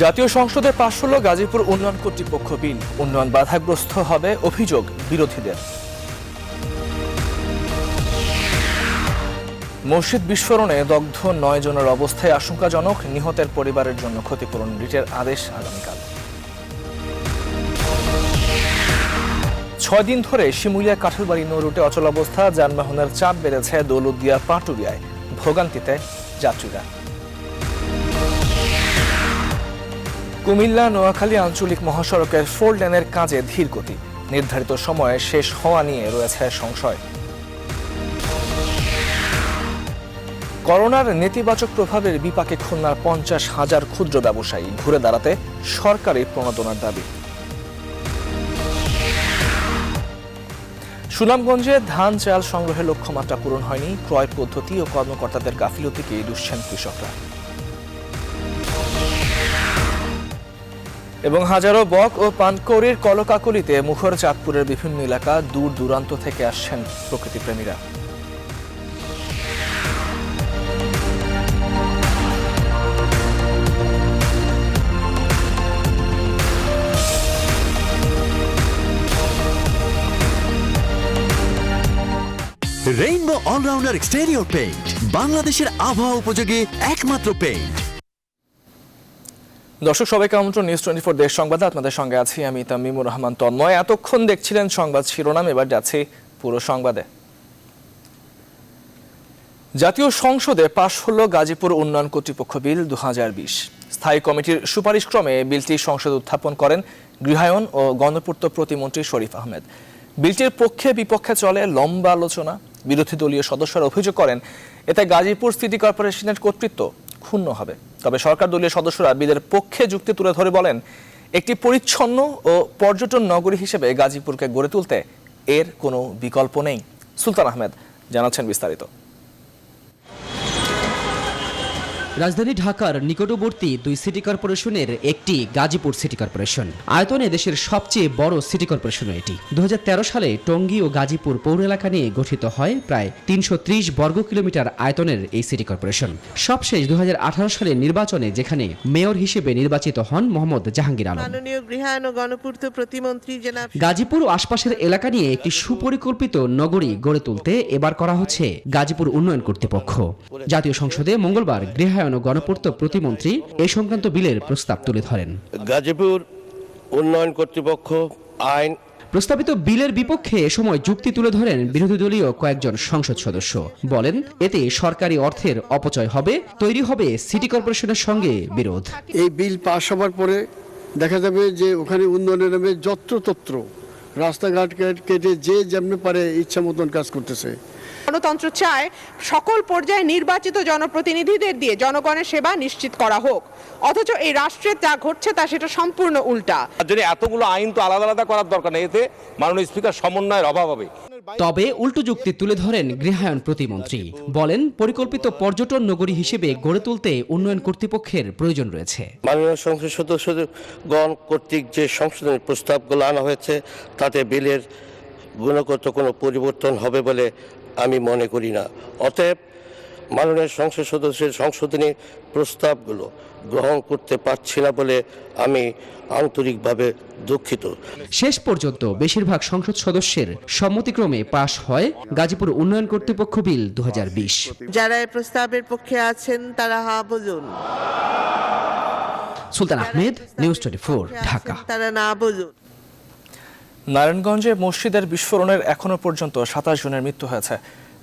জাতীয় সংসদে পাশ হল গাজীপুর উন্নয়ন কর্তৃপক্ষ বিল। উন্নয়ন বাধাগ্রস্ত হবে অভিযোগ বিরোধীদের। মসজিদ বিস্ফোরণে দগ্ধ 9 জনের অবস্থায় আশঙ্কাজনক। নিহতের পরিবারের জন্য ক্ষতিপূরণ রিটের আদেশ আগামীকাল। 6 দিন ধরে শিমুলিয়া কাঠালবাড়ি নৌ রুটে অচলাবস্থা। যানবাহনের চাপ বেড়েছে দৌলতদিয়া পাটুরিয়ায়। ভোগান্তিতে যাত্রীরা। কুমিল্লা নোয়াখালী আঞ্চলিক মহাসড়কের 4 লেনের কাজে ধীর গতি। নির্ধারিত সময়ে শেষ হওয়া নিয়ে রয়েছে সংশয়। করোনার নেতিবাচক প্রভাবের বিপাকে খুলনার 50,000 ক্ষুদ্র ব্যবসায়ী। ঘুরে দাঁড়াতে সরকারি প্রণোদনার দাবি। সুনামগঞ্জে ধান চাল সংগ্রহের লক্ষ্যমাত্রা পূরণ হয়নি। ক্রয় পদ্ধতি ও কর্মকর্তাদের গাফিলতিকে দুষছেন কৃষকরা। এবং হাজারো বক ও পানকৌড়ির কলকাকলিতে মুখর চাঁদপুরের বিভিন্ন এলাকা। দূর দূরান্ত থেকে আসছেন প্রকৃতিপ্রেমীরা। রেইনবো অলরাউন্ডার এক্সটেরিয়র পেইন্ট, বাংলাদেশের আবহাওয়া উপযোগী একমাত্র পেইন্ট। দর্শক সবাইকে আমন্ত্রণ নিউজ 24 দেশ সংবাদে। আপনাদের সঙ্গে আছি আমি তামিমুর রহমান তন্ময়। এতক্ষণ দেখছিলেন সংবাদ শিরোনাম, এবার যাচ্ছি পুরো সংবাদে। জাতীয় সংসদে পাশ হল গাজীপুর উন্নয়ন কর্তৃপক্ষ বিল 2020। স্থায়ী কমিটির সুপারিশ ক্রমে বিলটি সংসদে উত্থাপন করেন গৃহায়ন ও গণপূর্ত প্রতিমন্ত্রী শরীফ আহমেদ। বিলটির পক্ষে বিপক্ষে চলে লম্বা আলোচনা। বিরোধী দলীয় সদস্যরা অভিযোগ করেন এতে গাজীপুর সিটি কর্পোরেশনের কর্তৃত্ব ক্ষুণ্ণ হবে। তবে সরকার দলীয় সদস্যরা বিলের পক্ষে যুক্তি তুলে ধরে বলেন, একটি পরিচ্ছন্ন ও পর্যটন নগরী হিসেবে গাজীপুরকে গড়ে তুলতে এর কোনো বিকল্প নেই। সুলতান আহমেদ জানাচ্ছেন বিস্তারিত। রাজধানী ঢাকার নিকটবর্তী 2 সিটি কর্পোরেশনের একটি গাজীপুর সিটি কর্পোরেশন। আয়তনে দেশের সবচেয়ে বড় সিটি কর্পোরেশন এটি। 2013 সালে টঙ্গী ও গাজীপুর পৌর এলাকা নিয়ে গঠিত হয় প্রায় 330 বর্গ কিলোমিটার আয়তনের এই সিটি কর্পোরেশন। সবশেষ 2018 সালের নির্বাচনে যেখানে মেয়র হিসেবে নির্বাচিত হন মোহাম্মদ জাহাঙ্গীর আলম। মাননীয় গৃহায়ন ও গণপূর্ত প্রতিমন্ত্রী জনাব গাজীপুর ও আশপাশের এলাকা নিয়ে একটি সুপরিকল্পিত নগরী গড়ে তুলতে এবার করা হচ্ছে গাজীপুর উন্নয়ন কর্তৃপক্ষ। জাতীয় সংসদে মঙ্গলবার গৃহায়ন ও গণপূর্ত প্রতিমন্ত্রী এ সংক্রান্ত বিলের প্রস্তাব তুলে ধরেন। গাজীপুর উন্নয়ন কর্তৃপক্ষ আইন প্রস্তাবিত বিলের বিপক্ষে এ সময় যুক্তি তুলে ধরেন বিরোধী দলীয় কয়েকজন সংসদ সদস্য। বলেন, এতে সরকারি অর্থের অপচয় হবে, তৈরি হবে সিটি কর্পোরেশনের সঙ্গে বিরোধ। এই বিল পাস হবার পরে দেখা যাবে যে ওখানে উন্নয়নের নামে যত্রতত্র রাস্তাঘাট কেটে যে যেমনি পারে ইচ্ছা মতন কাজ করতেছে। গণতন্ত্র চায় সকল পর্যায়ে নির্বাচিত জনপ্রতিনিধিদের দিয়ে জনগণের সেবা নিশ্চিত করা হোক, অথচ এই রাষ্ট্রে যা ঘটছে তা সেটা সম্পূর্ণ উল্টা। যদি এতগুলো আইন তো আলাদা আলাদা করার দরকার নেই, এতে মাননীয় স্পিকার সমন্বয়ের অভাব হবে। তবে উল্টো যুক্তি তুলে ধরেন গৃহায়ন প্রতিমন্ত্রী। বলেন, পরিকল্পিত পর্যটন নগরী হিসেবে গড়ে তুলতে উন্নয়ন কর্তৃপক্ষের প্রয়োজন রয়েছে। মাননীয় সংসদ সদস্যগণ কর্তৃক যে সংশোধনী প্রস্তাবগুলো আনা হয়েছে তাতে বিলের গুণগত কোনো পরিবর্তন হবে বলে আমি মনে করি না। অতএব মাননীয় সংসদ সদস্যের সংশোধনী প্রস্তাবগুলো গ্রহণ করতে পারছি না বলে আমি আন্তরিকভাবে দুঃখিত। শেষ পর্যন্ত বেশিরভাগ সংসদ সদস্যের সম্মতিক্রমে পাশ হয় গাজীপুর উন্নয়ন কর্তৃপক্ষ বিল 2020। যারা এই প্রস্তাবের পক্ষে আছেন তারা হা বুঝুন। সুলতান আহমেদ, নিউজ 24, ঢাকা। তারা না বুঝুন। নারায়ণগঞ্জে মসজিদের বিস্ফোরণের এখনো পর্যন্ত 27 জনের মৃত্যু হয়েছে।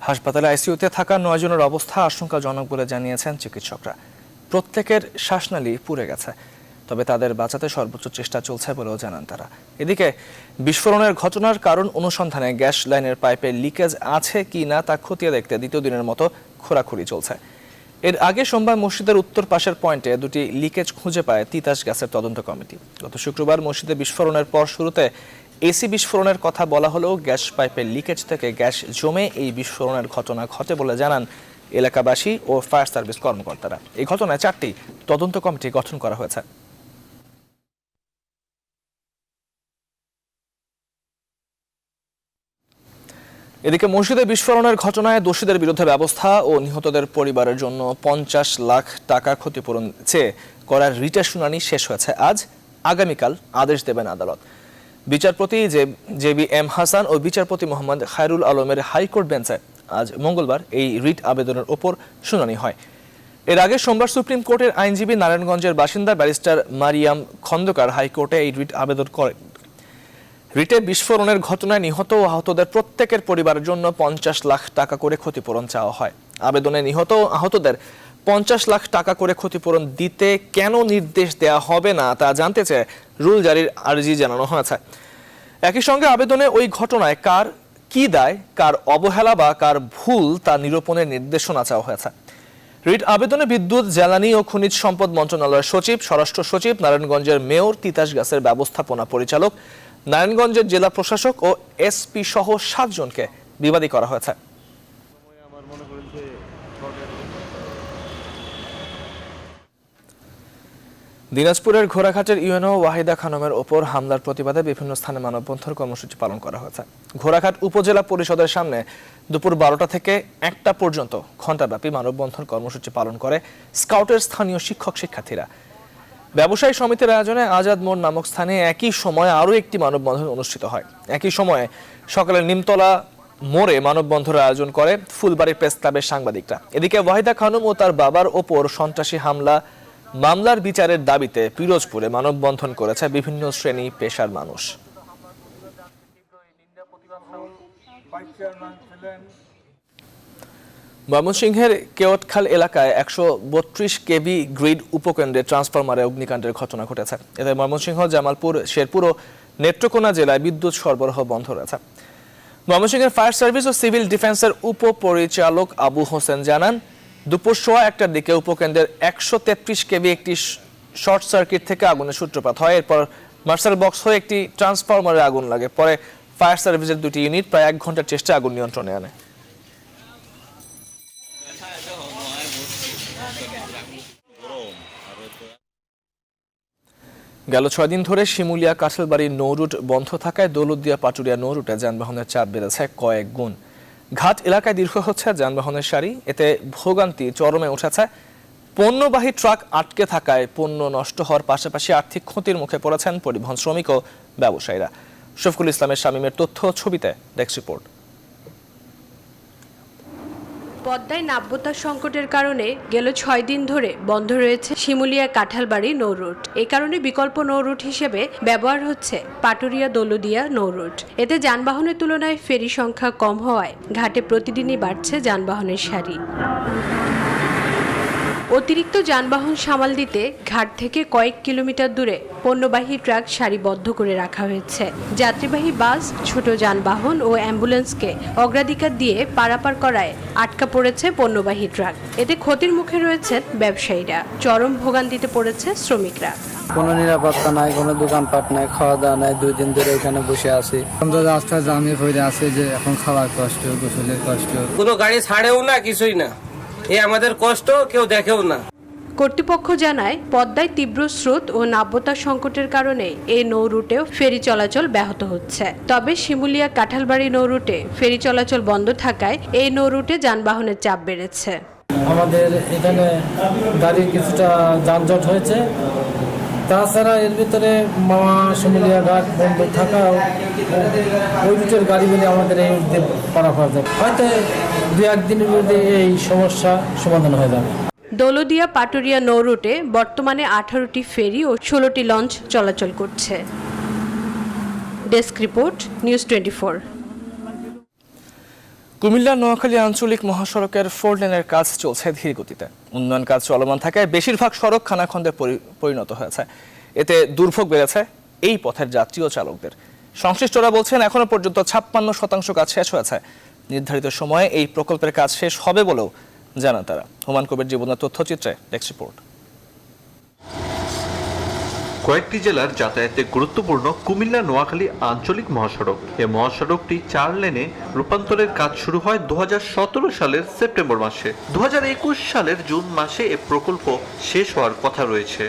হাসপাতালে আইসিইউতে থাকা 9 জনের অবস্থা আশঙ্কাজনক বলে জানিয়েছেন চিকিৎসকরা। প্রত্যেকের শ্বাসনালী পুড়ে গেছে, তবে তাদের বাঁচাতে সর্বোচ্চ চেষ্টা চলছে বলেও জানান তারা। এদিকে বিস্ফোরণের ঘটনার কারণ অনুসন্ধানে গ্যাস লাইনের পাইপে লিকেজ আছে কি না তা খতিয়ে দেখতে দ্বিতীয় দিনের মতো খোঁড়াখুড়ি চলছে। এর আগে সোমবার মসজিদের উত্তর পাশের পয়েন্টে 2টি লিকেজ খুঁজে পায় তিতাস গ্যাসের তদন্ত কমিটি। গত শুক্রবার মসজিদে বিস্ফোরণের পর শুরুতে এসি বিস্ফোরণের কথা বলা হলেও গ্যাস পাইপের লিকেজ থেকে গ্যাস জমে এই বিস্ফোরণের ঘটনা ঘটে বলে জানান এলাকাবাসী ও ফায়ার সার্ভিস কর্মকর্তারা। এই ঘটনায় 4টি তদন্ত কমিটি গঠন করা হয়েছে। এদিকে মসজিদে বিস্ফোরণের ঘটনায় দোষীদের বিরুদ্ধে ব্যবস্থা ও নিহতদের পরিবারের জন্য 50 লাখ টাকা ক্ষতিপূরণ চেয়ে করার রিটের শুনানি শেষ হয়েছে আজ। আগামীকাল আদেশ দেবেন আদালত। বিচারপতি জেবি এম হাসান ও বিচারপতি মোহাম্মদ খায়রুল আলমের হাইকোর্ট বেঞ্চে আজ মঙ্গলবার এই রিট আবেদনের ওপর শুনানি হয়। এর আগে সোমবার সুপ্রিম কোর্টের আইনজীবী নারায়ণগঞ্জের বাসিন্দা ব্যারিস্টার মারিয়াম খন্দকার হাইকোর্টে এই রিট আবেদন করেন। রিটে বিস্ফোরণের ঘটনায় নিহত ও আহতদের প্রত্যেকের পরিবারের জন্য 50 লাখ টাকা করে ক্ষতিপূরণ চাওয়া হয়। আবেদনে নিহত ও আহতদের 50 লাখ টাকা করে ক্ষতিপূরণ দিতে কেন নির্দেশ দেওয়া হবে না তা জানতে চেয়ে রুল জারির আর্জি জানানো হয়েছে। একই সঙ্গে আবেদনে ওই ঘটনায় কার কি দায়, কার অবহেলা বা কার ভুল তা নিরূপণের নির্দেশনা চাওয়া হয়েছে। রিট আবেদনে বিদ্যুৎ, জ্বালানি ও খনিজ সম্পদ মন্ত্রণালয়ের সচিব, স্বরাষ্ট্র সচিব, নারায়ণগঞ্জের মেয়র, তিতাস গ্যাসের ব্যবস্থাপনা পরিচালক, নারায়ণগঞ্জের জেলা প্রশাসক ও এসপি সহ 7 জনকে বিবাদী করা হয়েছে। দিনাজপুরের ঘোড়াঘাটের ইউএনও ওয়াহিদা খানমের ওপর হামলার প্রতিবাদে বিভিন্ন স্থানে মানববন্ধন কর্মসূচি পালন করা হয়েছে। ঘোড়াঘাট উপজেলা পরিষদের সামনে দুপুর 12টা থেকে 1টা পর্যন্ত ঘণ্টাব্যাপী মানববন্ধন কর্মসূচি পালন করে স্কাউটের স্থানীয় শিক্ষক-শিক্ষার্থীরা। ব্যবসায়ী সমিতির আয়োজনে আজাদ মোড় নামক স্থানে একই সময়ে আরও একটি মানববন্ধন অনুষ্ঠিত হয়। একই সময়ে সকালে নিমতলা মোড়ে মানববন্ধনের আয়োজন করে ফুলবাড়ি প্রেস ক্লাবের সাংবাদিকরা। এদিকে ওয়াহিদা খানম ও তার বাবার ওপর সন্ত্রাসী মামলার বিচারের দাবিতে পিরোজপুরে মানববন্ধন করেছে বিভিন্ন শ্রেণী পেশার মানুষ। ময়মনসিংহের কেওটখাল এলাকায় 132 কেভি গ্রিড উপকেন্দ্রে ট্রান্সফরমারে অগ্নিকাণ্ডের ঘটনা ঘটেছে। এতে ময়মনসিংহ, জামালপুর, শেরপুর ও নেত্রকোনা জেলায় বিদ্যুৎ সরবরাহ বন্ধ রয়েছে। ময়মনসিংহের ফায়ার সার্ভিস ও সিভিল ডিফেন্সের উপপরিচালক আবু হোসেন জানান, দুপুর 1:15টার দিকে উপকেন্দ্রের 133 কেভি একটি শর্ট সার্কিট থেকে আগুনের সূত্রপাত হয়। এরপর মার্শাল বক্স হয়ে একটি ট্রান্সফরমারে আগুন লাগে। পরে ফায়ার সার্ভিসের 2টি ইউনিট প্রায় 1 ঘন্টার চেষ্টায় আগুন নিয়ন্ত্রণে আনে। গেল 6 দিন ধরে শিমুলিয়া কাঁঠালবাড়ি নৌরুট বন্ধ থাকায় দৌলতদিয়া পাটুরিয়া নৌরুটে যানবাহনের চাপ বেড়েছে কয়েক গুণ। ঘাট এলাকায় দীর্ঘ হচ্ছে যানবাহনের সারি। এতে ভোগান্তি চরমে উঠেছে। পণ্যবাহী ট্রাক আটকে থাকায় পণ্য নষ্ট হওয়ার পাশাপাশি আর্থিক ক্ষতির মুখে পড়েছেন পরিবহন শ্রমিক ও ব্যবসায়ীরা। শফিকুল ইসলামের শামীমের তথ্য ছবিতে ডেস্ক রিপোর্ট। পদ্মায় নাব্যতা সংকটের কারণে গেল 6 দিন ধরে বন্ধ রয়েছে শিমুলিয়া কাঁঠালবাড়ি নৌরুট। এ কারণে বিকল্প নৌরুট হিসেবে ব্যবহার হচ্ছে পাটুরিয়া দৌলতদিয়া নৌরুট। এতে যানবাহনের তুলনায় ফেরি সংখ্যা কম হওয়ায় ঘাটে প্রতিদিনই বাড়ছে যানবাহনের সারি। অতিরিক্ত যানবাহন সামাল দিতে ঘাট থেকে কয়েক কিলোমিটার দূরে পণ্যবাহী ট্রাক সারিবদ্ধ করে রাখা হয়েছে। যাত্রীবাহী বাস, ছোট যানবাহন ও অ্যাম্বুলেন্সকে অগ্রাধিকার দিয়ে পারাপার করায় আটকা পড়েছে পণ্যবাহী ট্রাক। এতে ক্ষতির মুখে রয়েছেন ব্যবসায়ীরা। চরম ভোগান্তিতে পড়েছে শ্রমিকরা। কোনো নিরাপত্তা নাই, কোনো দোকানপাট নাই, খাওয়া দাওয়া নাই। 2 দিন ধরে এখানে বসে আছি। রাস্তা জামে হয়ে আছে যে এখন খাওয়ার কষ্ট, গোসলের কষ্ট। কোনো গাড়ি ছাড়েও না, কিছুই না। এই আমাদের কষ্ট কেউ দেখেও না। কর্তৃপক্ষ জানায়, পদ্মায় তীব্র স্রোত ও নাব্যতা সংকটের কারণে এই নৌরুটেও ফেরি চলাচল ব্যাহত হচ্ছে। তবে শিমুলিয়া কাঁঠালবাড়ি নৌরুটে ফেরি চলাচল বন্ধ থাকায় এই নৌরুটে যানবাহনের চাপ বেড়েছে। আমাদের এখানে গাড়ির কিছুটা যানজট হয়েছে। তাছাড়া এর ভিতরে মামা শিমুলিয়া ঘাট বন্ধ থাকা ওই রুটের গাড়িগুলি আমাদের এই রুটে পারাপার যাবে। হয়তো 2-1 দিনের মধ্যে এই সমস্যা সমাধান হয়ে যাবে। দৌলতদিয়া পাটুরিয়া নৌরুটে বর্তমানে 18টি ফেরি ও 16টি লঞ্চ চলাচল করছে। Desk report, news 24। Comilla Noakhali আঞ্চলিক মহাসড়কের 4 লেনের কাজ চলছে ধীর গতিতে। উন্নয়ন কাজ চলমান থাকায় বেশিরভাগ সড়ক খানাখন্দে পরিণত হয়েছে। এতে দুর্ভোগ বেড়েছে এই পথের যাত্রী ও চালকদের। সংশ্লিষ্টরা বলছেন, এখনো পর্যন্ত 56% কাজ শেষ হয়েছে। নির্ধারিত সময়ে এই প্রকল্পের কাজ শেষ হবে বলেও জানান তারা। হুমায়ুন কবির জীবনের তথ্যচিত্রে ডেস্ক রিপোর্ট। কয়েকটি জেলার যাতায়াতে গুরুত্বপূর্ণ কুমিল্লা নোয়াখালী আঞ্চলিক মহাসড়ক। এই মহাসড়কটি 4 লেনে রূপান্তরের কাজ শুরু হয় 2017 সালের সেপ্টেম্বর মাসে। 2021 সালের জুন মাসে এ প্রকল্প শেষ হওয়ার কথা রয়েছে।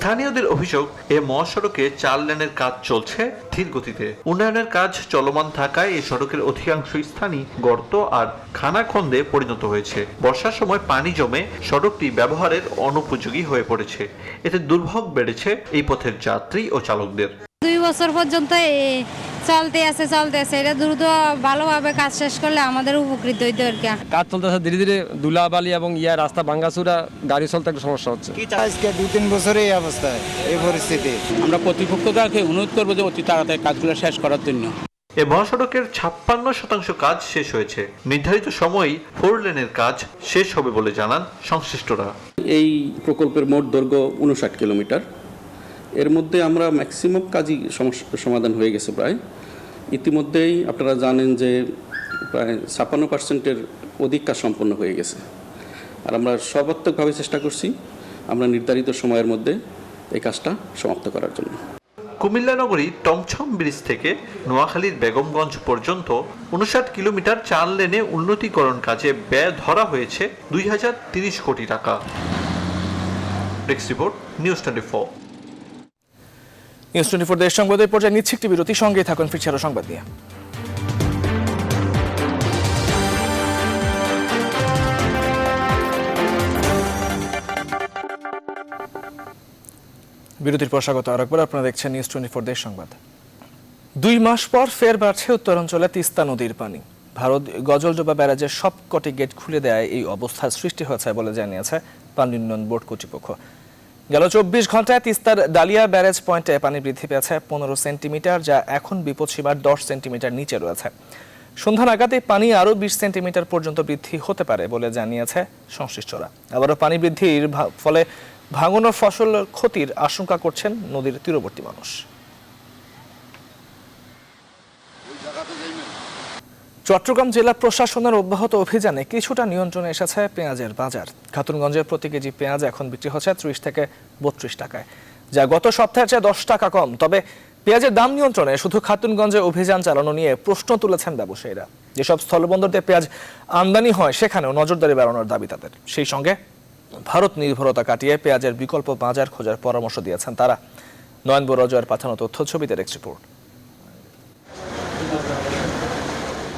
স্থানীয়দের অভিযোগ এ মহাসড়কে 4 লেনের কাজ চলছে ধীর গতিতে। উন্নয়নের কাজ চলমান থাকায় এই সড়কের অধিকাংশ স্থানই গর্ত আর খানাখন্দে পরিণত হয়েছে। বর্ষার সময় পানি জমে সড়কটি ব্যবহারের অনুপযোগী হয়ে পড়েছে। এতে দুর্ভোগ বেড়েছে এই পথের যাত্রী ও চালকদের। 2 বছর পর্যন্ত চলতে আছে এটা দ্রুত ভালোভাবে কাজ শেষ করলে আমাদের উপকৃত হইতে আর কি। কাজ চলতেছে ধীরে ধীরে, ধুলাবালি এবং রাস্তা ভাঙ্গাচুরা, গাড়ি চলতে একটা সমস্যা হচ্ছে। আজকে 2-3 বছরে এই অবস্থা, এই পরিস্থিতি। আমরা কর্তৃপক্ষকে অনুরোধ করবো যে অতি তাড়াতাড়ি কাজগুলো শেষ করার জন্য। এ মহাসড়কের 56% কাজ শেষ হয়েছে। নির্ধারিত সময়ই 4 লেনের কাজ শেষ হবে বলে জানান সংশ্লিষ্টরা। এই প্রকল্পের মোট দৈর্ঘ্য 59 কিলোমিটার। এর মধ্যে আমরা ম্যাক্সিমাম কাজই সমাধান হয়ে গেছে প্রায়। ইতিমধ্যেই আপনারা জানেন যে প্রায় 56%-এর অধিক কাজ সম্পন্ন হয়ে গেছে। আর আমরা সর্বাত্মকভাবে চেষ্টা করছি আমরা নির্ধারিত সময়ের মধ্যে এই কাজটা সমাপ্ত করার জন্য। কুমিল্লা নগরী টমছম ব্রিজ থেকে নোয়াখালীর বেগমগঞ্জ পর্যন্ত 59 কিলোমিটার 4 লেনে উন্নতিকরণ কাজে ব্যয় ধরা হয়েছে 2030 কোটি টাকা। Desk report, news 24। নিউজ 24 দেশ সংবাদের পর্যায়ে নিচ্ছে একটি বিরতি, সঙ্গে থাকুন, ফিরছে আরো সংবাদ নিয়ে। বিরতির পর স্বাগত আরেকবার, আপনারা দেখছেন নিউজ 24 দেশ সংবাদ। 2 মাস পর ফের বাড়ছে উত্তরাঞ্চলে তিস্তা নদীর পানি। ভারত গজলডোবা ব্যারাজের সবকটি গেট খুলে দেয় এই অবস্থার সৃষ্টি হয়েছে বলে জানিয়েছে পানি উন্নয়ন বোর্ড কর্তৃপক্ষ। গেল 24 ঘন্টায় তিস্তার ডালিয়া ব্যারেজ পয়েন্টে পানি বৃদ্ধি পেয়েছে 15 সেন্টিমিটার, যা এখন বিপদসীমার 10 সেন্টিমিটার নিচে রয়েছে। সন্ধ্যা নাগাদে পানি আরও 20 সেন্টিমিটার পর্যন্ত বৃদ্ধি হতে পারে বলে জানিয়েছে সংশ্লিষ্টরা। আবারও পানি বৃদ্ধির ফলে ভাঙন ও ফসল ক্ষতির আশঙ্কা করছেন নদীর তীরবর্তী মানুষ। চট্টগ্রাম জেলা প্রশাসনের অব্যাহত অভিযানে কিছুটা নিয়ন্ত্রণে এসেছে পেঁয়াজের বাজার। খাতুনগঞ্জে প্রতি কেজি পেঁয়াজ এখন বিক্রি হচ্ছে 30 থেকে 32 টাকায়, যা গত সপ্তাহের চেয়ে 10 টাকা কম। তবে পেঁয়াজের দাম নিয়ন্ত্রণে শুধু খাতুনগঞ্জে অভিযান চালানো নিয়ে প্রশ্ন তুলেছেন ব্যবসায়ীরা। যেসব স্থলবন্দর দিয়ে পেঁয়াজ আমদানি হয় সেখানেও নজরদারি বাড়ানোর দাবি তাদের। সেই সঙ্গে ভারত নির্ভরতা কাটিয়ে পেঁয়াজের বিকল্প বাজার খোঁজার পরামর্শ দিয়েছেন তারা। নয়ন বড়জয়ের পাঠানো তথ্য ছবিতে ডেস্ক রিপোর্ট।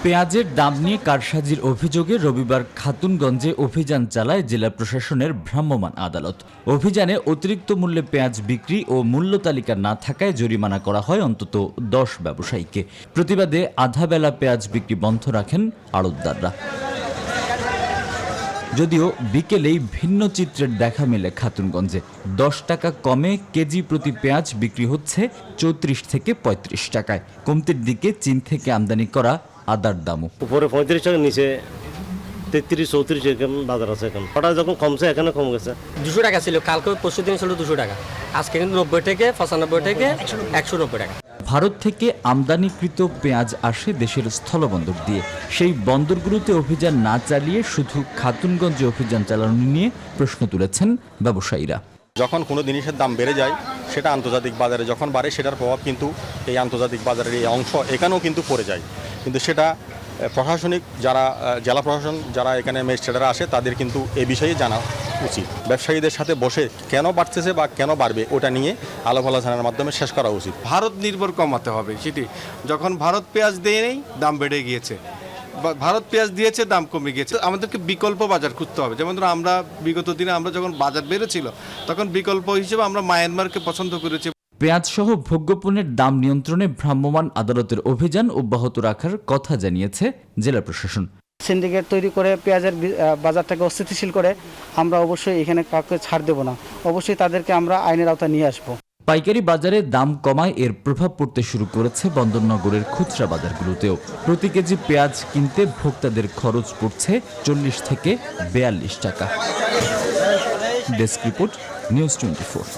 পেঁয়াজের দাম নিয়ে কারসাজির অভিযোগে রবিবার খাতুনগঞ্জে অভিযান চালায় জেলা প্রশাসনের ভ্রাম্যমাণ আদালত। অভিযানে অতিরিক্ত মূল্যে পেঁয়াজ বিক্রি ও মূল্য তালিকা না থাকায় জরিমানা করা হয় অন্তত 10 ব্যবসায়ীকে। প্রতিবাদে আধাবেলা পেঁয়াজ বিক্রি বন্ধ রাখেন আড়তদাররা। যদিও বিকেলেই ভিন্ন চিত্রের দেখা মেলে খাতুনগঞ্জে। 10 টাকা কমে কেজি প্রতি পেঁয়াজ বিক্রি হচ্ছে 34 থেকে 35 টাকায়। কমতির দিকে চীন থেকে আমদানি করা আদার দামও। উপরে 35 টাকা, নিচে 33-34 এরকম বাজার আছে। এখন হঠাৎ যখন কমছে এখানে কম গেছে। 200 টাকা ছিল, কালকে পরশু দিন ছিল 200 টাকা, আজকে কিন্তু 90 থেকে 95 থেকে 190 টাকা। ভারত থেকে আমদানিকৃত পেঁয়াজ আসে দেশের স্থলবন্দর দিয়ে। সেই বন্দরগুলোতে অভিযান না চালিয়ে শুধু খাতুনগঞ্জে অভিযান চালানো নিয়ে প্রশ্ন তুলেছেন ব্যবসায়ীরা। যখন কোনো জিনিসের দাম বেড়ে যায় সেটা আন্তর্জাতিক বাজারে যখন বাড়ে সেটার প্রভাব কিন্তু এই আন্তর্জাতিক বাজারের এই অংশ এখানেও কিন্তু পড়ে যায়। কিন্তু সেটা প্রশাসনিক যারা জেলা প্রশাসন যারা এখানে ম্যাজিস্ট্রেটরা আসে তাদের কিন্তু এই বিষয়ে জানা উচিত। ব্যবসায়ীদের সাথে বসে কেন বাড়তেছে বা কেন বাড়বে ওটা নিয়ে আলাপ আলোচনার মাধ্যমে শেষ করা উচিত। ভারত নির্ভর কমাতে হবে। সেটি যখন ভারত পেঁয়াজ দেয় নেই, দাম বেড়ে গিয়েছে, ভারত পেঁয়াজ দিয়েছে, দাম কমে গিয়েছে। আমাদেরকে বিকল্প বাজার খুঁজতে হবে। যেমন ধরো আমরা বিগত দিনে আমরা যখন বাজার বেড়েছিল তখন বিকল্প হিসেবে আমরা মায়ানমারকে পছন্দ করেছি। পেঁয়াজ সহ ভোগ্যপণ্যের দাম নিয়ন্ত্রণে ভ্রাম্যমাণ আদালতের অভিযান অব্যাহত রাখার কথা জানিয়েছে জেলা প্রশাসন। সিন্ডিকেট তৈরি করে পেঁয়াজের বাজারটাকে অস্থিতিশীল করে আমরা অবশ্যই এখানে কাউকে ছাড় দেব না, অবশ্যই তাদেরকে আমরা আইনের আওতায় নিয়ে আসবো। পাইকারি বাজারে দাম কমায় এর প্রভাব পড়তে শুরু করেছে বন্দরনগরের খুচরা বাজারগুলোতেও। প্রতি কেজি পেঁয়াজ কিনতে ভোক্তাদের খরচ পড়ছে 40 থেকে 42 টাকা। Desk report, news 24।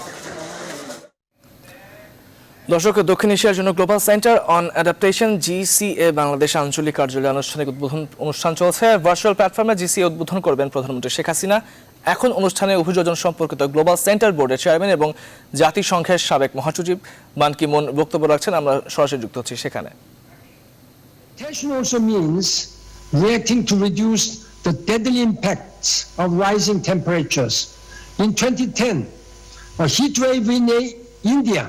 দর্শক, দক্ষিণ এশিয়ার জন্য global centre on adaptation GCA Bangladesh আঞ্চলিক কার্যালয়ে আনুষ্ঠানিক উদ্বোধন অনুষ্ঠান চলছে। ভার্চুয়াল প্ল্যাটফর্মে GCA উদ্বোধন করবেন প্রধানমন্ত্রী শেখ হাসিনা। এখন অনুষ্ঠানে অভিযোজন সম্পর্কিত গ্লোবাল সেন্টার বোর্ডের চেয়ারম্যান এবং জাতিসংঘের সাবেক মহাসচিব বান কি মুন বক্তব্য রাখছেন। আমরা সরাসরি যুক্ত হচ্ছি সেখানে। Adaptation also means reacting to reduce the deadly impacts of rising temperatures. In 2010, A heat wave in India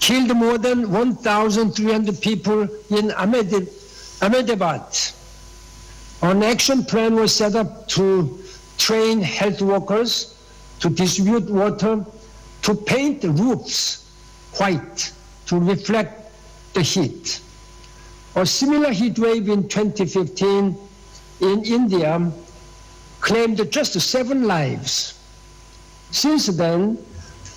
killed more than 1,300 people in Ahmedabad. An action plan was set up to train health workers, to distribute water, to paint roofs white to reflect the heat. A similar heat wave in 2015 in India claimed just 7 lives. Since then,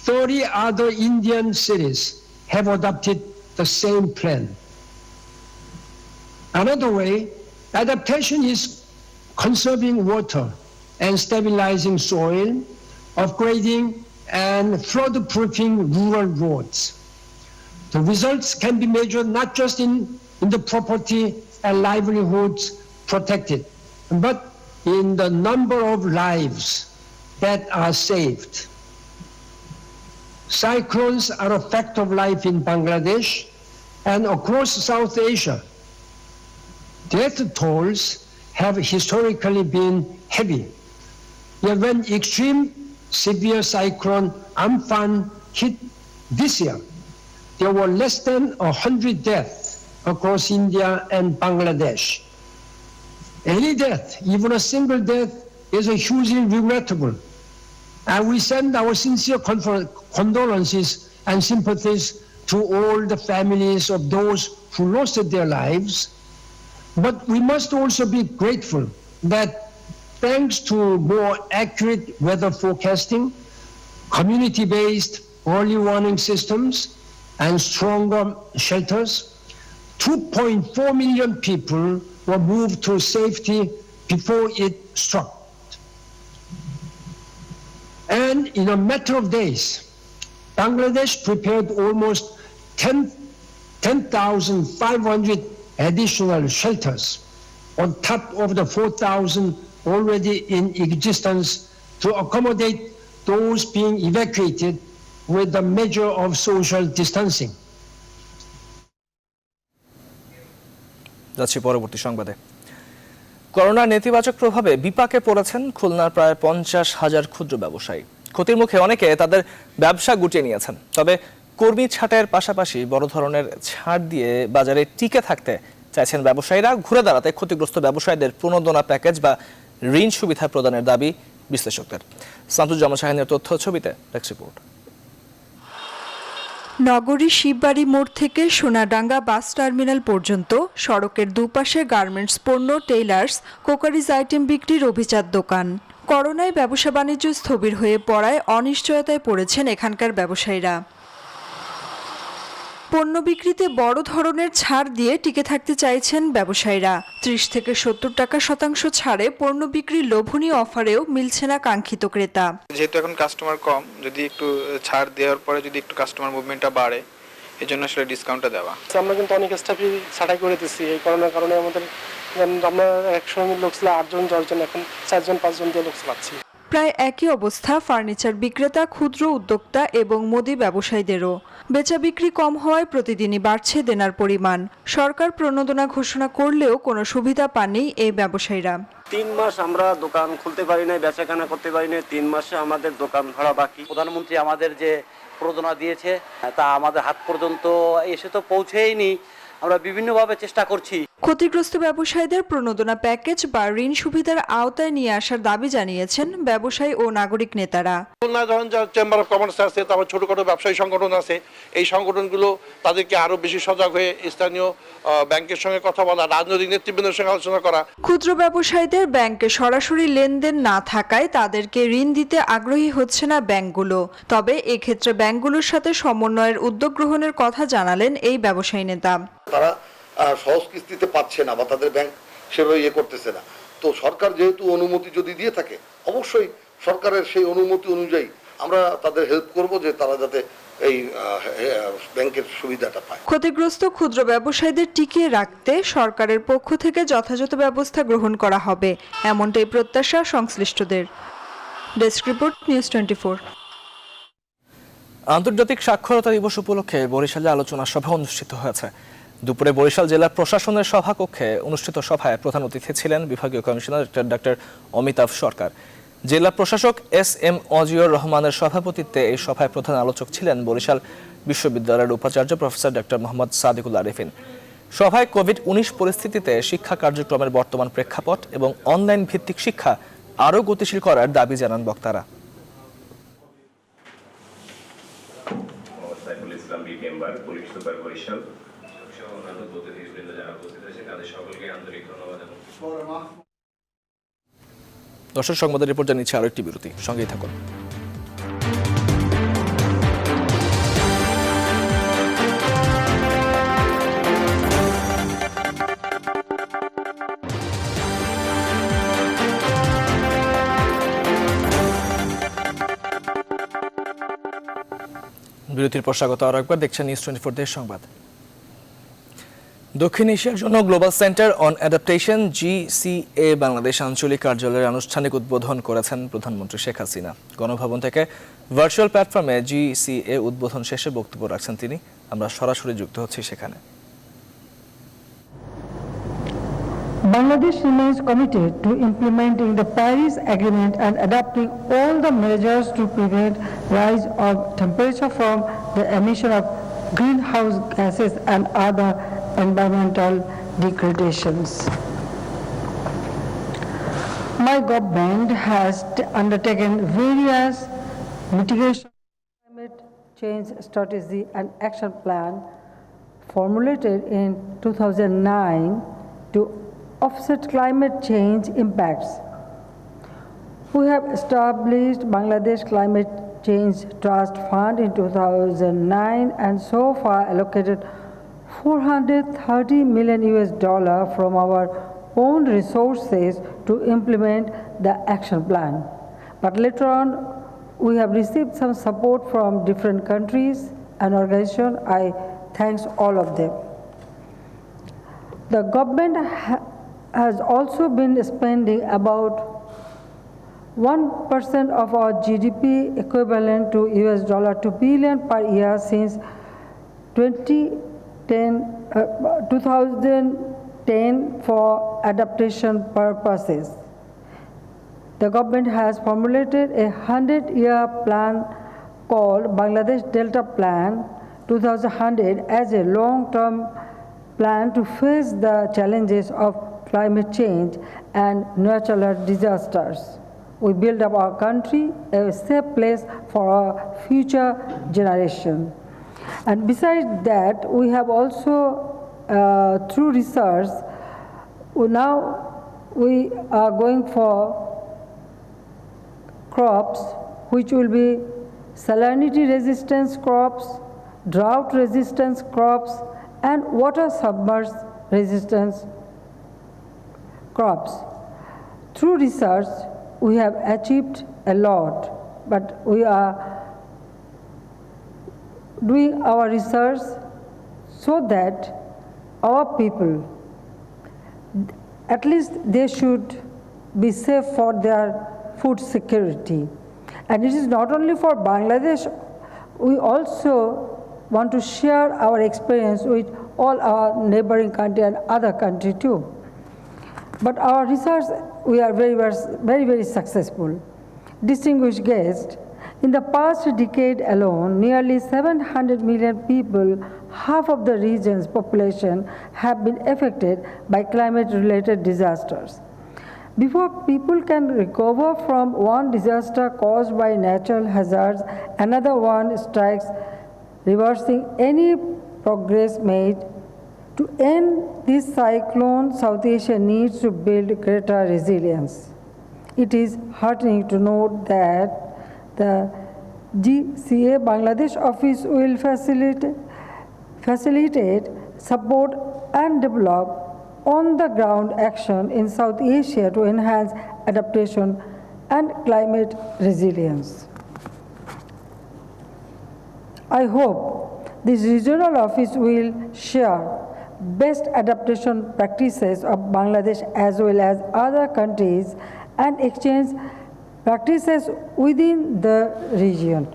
30 other Indian cities have adopted the same plan. Another way, adaptation is conserving water and stabilizing soil, upgrading and flood-proofing rural roads. The results can be measured not just in the property and livelihoods protected, but in the number of lives that are saved. Cyclones are a fact of life in Bangladesh and across South Asia. Death tolls have historically been heavy. Yet when extreme severe cyclone Amphan hit this year, there were less than 100 deaths across India and Bangladesh. Any death, even a single death, is a hugely regrettable. And we send our sincere condolences and sympathies to all the families of those who lost their lives. But we must also be grateful that thanks to more accurate weather forecasting, community-based early warning systems, and stronger shelters, 2.4 million people were moved to safety before it struck. And in a matter of days, Bangladesh prepared almost 10,500 additional shelters on top of the 4,000 already in existence to accommodate those being evacuated with the measure of social distancing. যাচ্ছি পরবর্তী সংবাদে। করোনার নেতিবাচক প্রভাবে বিপাকে পড়েছেন খুলনার প্রায় 50,000 ক্ষুদ্র ব্যবসায়ী। ক্ষতির মুখে অনেকে তাদের ব্যবসা গুটিয়ে নিয়েছেন। তবে কর্মী ছাঁটাইয়ের পাশাপাশি বড় ধরনের ছাড় দিয়ে বাজারে টিকে থাকতে চাইছেন ব্যবসায়ীরা। ঘুরে দাঁড়াতে ক্ষতিগ্রস্ত ব্যবসায়ীদের প্রণোদনা প্যাকেজ বা ঋণ সুবিধা প্রদানের দাবি বিশ্লেষকদের। শামসুজ্জামান শাহিনের তথ্য ছবিতে ডেস্ক রিপোর্ট। নগরী শিববাড়ি মোড় থেকে সোনাডাঙ্গা বাস টার্মিনাল পর্যন্ত সড়কের দুপাশে গার্মেন্টস পণ্য, টেইলার্স, কোকারিজ আইটেম বিক্রির অভিজাত দোকান। করোনায় ব্যবসা বাণিজ্য স্থবির হয়ে পড়ায় অনিশ্চয়তায় পড়েছেন এখানকার ব্যবসায়ীরা। পণ্য বিক্রিতে বড় ধরনের ছাড় দিয়ে টিকে থাকতে চাইছেন ব্যবসায়ীরা। 30 থেকে 70 টাকা শতাংশ ছাড়ে পণ্য বিক্রির লোভনীয় অফারেও মিলছে না কাঙ্ক্ষিত ক্রেতা। যেহেতু এখন কাস্টমার কম, যদি একটু ছাড় দেওয়ার পরে যদি একটু কাস্টমার মুভমেন্টটা বাড়ে, এই জন্য আসলে ডিসকাউন্টটা দেওয়া। আমরা কিন্তু অনেক স্টাফই ছাঁটাই করে দিচ্ছি এই করোনার কারণে। আমাদের আমরা 100 লোক ছিল 8 জন 10 জন, এখন 4 জন 5 জন দিয়ে লোক চালাচ্ছি। প্রায় একই অবস্থা ফার্নিচার বিক্রেতা, ক্ষুদ্র উদ্যোক্তা এবং মুদি ব্যবসায়ীদেরও। বেচা বিক্রি কম হওয়ায় প্রতিদিনই বাড়ছে দেনার পরিমাণ। সরকার প্রণোদনা ঘোষণা করলেও কোনো সুবিধা পাননি এই ব্যবসায়ীরা। 3 মাস আমরা দোকান খুলতে পারি না, বেচাকেনা করতে পারি না। 3 মাসে আমাদের দোকান ভাড়া বাকি। প্রধানমন্ত্রী আমাদের যে প্রণোদনা দিয়েছে তা আমাদের হাত পর্যন্ত এসে তো পৌঁছেইনি। আমরা বিভিন্নভাবে চেষ্টা করছি। ক্ষতিগ্রস্ত ব্যবসায়ীদের প্রণোদনা প্যাকেজ বা ঋণ সুবিধার আওতায় নিয়ে আসার দাবি জানিয়েছেন ব্যবসায়ী ও নাগরিক নেতারা। ধরুন চেম্বার অফ কমার্স আছে, তারপর ছোটখাটো ব্যবসায়ী সংগঠন আছে, এই সংগঠনগুলো তাদেরকে আরো বেশি সজাগ হয়ে স্থানীয় ব্যাংকের সঙ্গে কথা বলা, রাজনৈতিক নেতৃবৃন্দের সঙ্গে আলোচনা করা। ক্ষুদ্র ব্যবসায়ীদের ব্যাংকে সরাসরি লেনদেন না থাকায় তাদেরকে ঋণ দিতে আগ্রহী হচ্ছে না ব্যাংকগুলো। তবে এক্ষেত্রে ব্যাংকগুলোর সাথে সমন্বয়ের উদ্যোগ গ্রহণের কথা জানালেন এই ব্যবসায়ী নেতা। তারা সহজ কিস্তিতে পাচ্ছে না বা তাদের ব্যাংক সেভাবে করতেছে না। তো সরকার যেহেতু অনুমতি যদি দিয়ে থাকে, অবশ্যই সরকারের সেই অনুমতি অনুযায়ী আমরা তাদের হেল্প করব যে তারা যাতে এই ব্যাংকের সুবিধাটা পায়। ক্ষতিগ্রস্ত ক্ষুদ্র ব্যবসায়ীদের টিকিয়ে রাখতে সরকারের পক্ষ থেকে যথাযথ ব্যবস্থা গ্রহণ করা হবে, এমনটাই প্রত্যাশা সংশ্লিষ্টদের। Desk report, news 24। আন্তর্জাতিক সাক্ষরতা দিবস উপলক্ষে বরিশালে আলোচনা সভা অনুষ্ঠিত হয়েছে। দুপুরে বরিশাল জেলা প্রশাসনের সভাকক্ষে অনুষ্ঠিত সভায় প্রধান অতিথি ছিলেন বিভাগীয় কমিশনার ডক্টর অমিতাভ সরকার। জেলা প্রশাসক SM অজিয়র রহমানের সভাপতিত্বে এই সভায় প্রধান আলোচক ছিলেন বরিশাল বিশ্ববিদ্যালয়ের উপাচার্য প্রফেসর ডক্টর মোহাম্মদ সাদিকুল আরিফিন। সভায় কোভিড-19 পরিস্থিতিতে শিক্ষা কার্যক্রমের বর্তমান প্রেক্ষাপট এবং অনলাইন ভিত্তিক শিক্ষা আরও গতিশীল করার দাবি জানান বক্তারা। দর্শক, সংবাদের রিপোর্ট জানিয়েছে আরো একটি বিরতি, সঙ্গেই থাকুন। বিরতির পর স্বাগত আরো একবার, দেখছেন নিউজ 24 দেশ সংবাদ। দক্ষিণ এশিয়ার জন্য global centre on adaptation GCA Bangladesh আঞ্চলিক কার্যালয়ের আনুষ্ঠানিক উদ্বোধন করেছেন প্রধানমন্ত্রী শেখ হাসিনা। গণভবন থেকে ভার্চুয়াল প্ল্যাটফর্মে GCA উদ্বোধন শেষে বক্তব্য রাখছেন তিনি। আমরা সরাসরি যুক্ত হচ্ছি সেখানে। Bangladesh remains committed to implementing the Paris Agreement and adopting all the measures to prevent rise of temperature from the emission of greenhouse gases and other environmental degradations. My government has undertaken various mitigation climate change strategy and action plan formulated in 2009 to offset climate change impacts. We have established Bangladesh Climate Change Trust Fund in 2009 and so far allocated $430 million from our own resources to implement the action plan. But later on, we have received some support from different countries and organizations. I thank all of them. The government has also been spending about 1% of our GDP equivalent to $2 billion per year since 2010 for adaptation purposes. The government has formulated a 100-year plan called Bangladesh Delta Plan 2000 as a long-term plan to face the challenges of climate change and natural disasters. We build up our country a safe place for our future generation. And besides that, we have also, through research, we are going for crops which will be salinity resistance crops, drought resistance crops, and water submerged resistance crops. Through research, we have achieved a lot, but we are doing our research so that our people, at least they should be safe for their food security. And it is not only for Bangladesh, we also want to share our experience with all our neighboring country and other country too. But our research, we are very successful. Distinguished guests, in the past decade alone, nearly 700 million people, half of the region's population, have been affected by climate-related disasters. Before people can recover from one disaster caused by natural hazards, another one strikes, reversing any progress made. To end this cyclone, South Asia needs to build greater resilience. It is heartening to note that the GCA Bangladesh office will facilitate, support and develop on-the-ground action in South Asia to enhance adaptation and climate resilience. I hope this regional office will share best adaptation practices of Bangladesh as well as other countries and exchange practices within the region.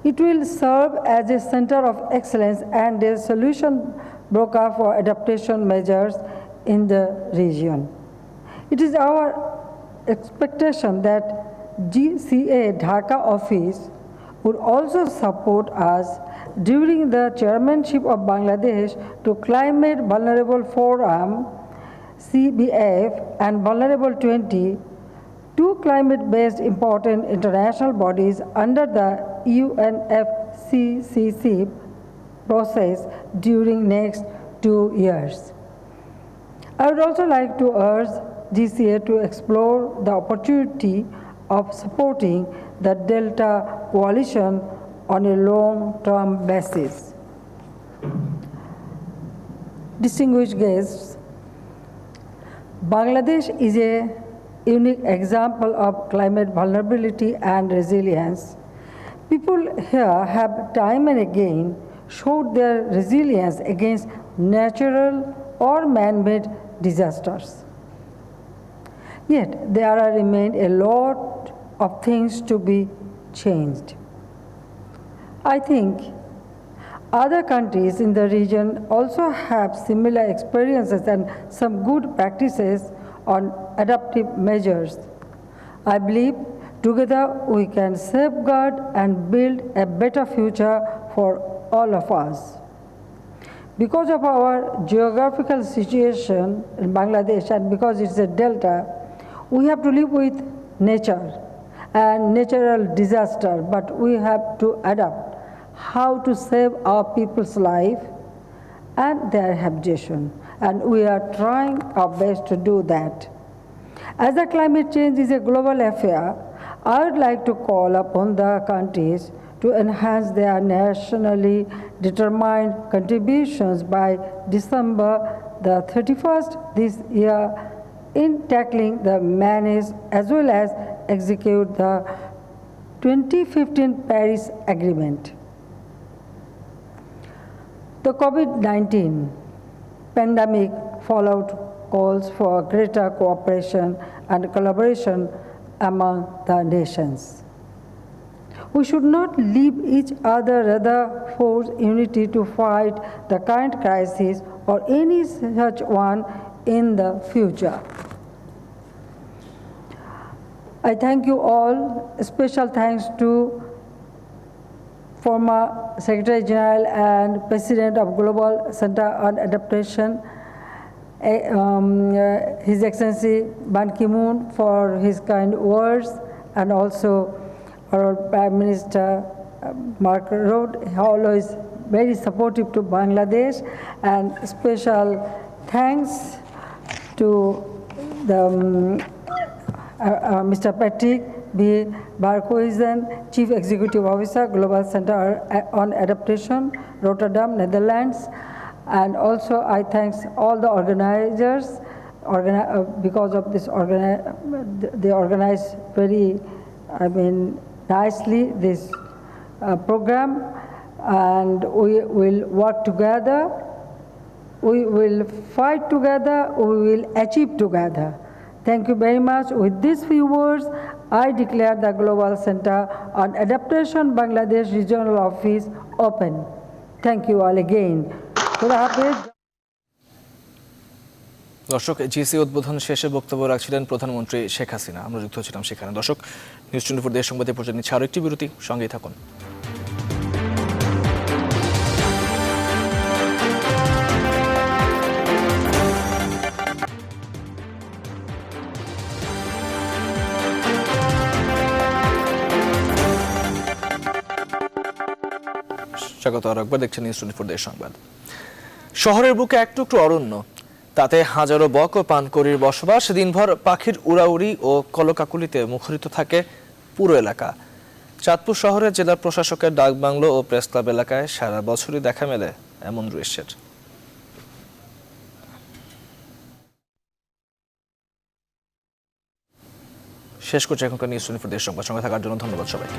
It will serve as a center of excellence and a solution broker for adaptation measures in the region. It is our expectation that GCA Dhaka office would also support us during the chairmanship of Bangladesh to Climate Vulnerable Forum, CBF, and Vulnerable 20, two climate-based important international bodies under the UNFCCC process during next 2 years. I would also like to urge GCA to explore the opportunity of supporting the Delta Coalition on a long-term basis. Distinguished guests, Bangladesh is a unique example of climate vulnerability and resilience. People here have time and again showed their resilience against natural or man-made disasters. Yet there remain a lot of things to be changed. I think other countries in the region also have similar experiences and some good practices on adaptive measures. I believe together we can safeguard and build a better future for all of us. Because of our geographical situation in Bangladesh and because it's a delta, we have to live with nature and natural disaster, but we have to adapt how to save our people's life and their habitation. And we are trying our best to do that. As the climate change is a global affair, I would like to call upon the countries to enhance their nationally determined contributions by December the 31st this year in tackling the manage as well as execute the 2015 Paris Agreement. The COVID-19 pandemic followed calls for greater cooperation and collaboration among the nations. We should not leave each other, rather force unity to fight the current crisis or any such one in the future. I thank you all. Special thanks to former Secretary General and President of Global Center on Adaptation, His Excellency Ban Ki-moon, for his kind words, and also our Prime Minister Mark Rutte, always very supportive to Bangladesh, and special thanks to the Mr. Patrick B. Barkhuizen, Chief Executive Officer, Global Center on Adaptation, Rotterdam, Netherlands. And also I thank all the organizers, because of this, they organized very, nicely this program, and we will work together, we will fight together, we will achieve together. Thank you very much. With these few words, I declare the Global Center on Adaptation Bangladesh Regional Office open. Thank you all again. দর্শক, GC উদ্বোধন শেষে বক্তব্য রাখছিলেন প্রধানমন্ত্রী শেখ হাসিনা। আমরা যুক্ত ছিলাম সেখানে। দর্শক, নিউজ 24 দেশ সংবাদে পর্যন্ত নিচ্ছে আরো একটি বিরতি, সঙ্গেই থাকুন। স্বাগত আরো একবার, দেখছেন নিউজ 24 দেশ সংবাদ। শহরের বুকে এক টুকরো অরণ্য, তাতে হাজারো বক ও পানকড়ির বসবাস। দিনভর পাখির উড়াউড়ি ও কলকাকুলিতে মুখরিত থাকে পুরো এলাকা। চাঁদপুর শহরের জেলা প্রশাসকের ডাকবাংলো ও প্রেস ক্লাব এলাকায় সারা বছরই দেখা মেলে এমন দৃশ্যের। শেষ করছে এখনকার নিউজ 24 দেশ সংবাদ। সঙ্গে থাকার জন্য ধন্যবাদ সবাইকে।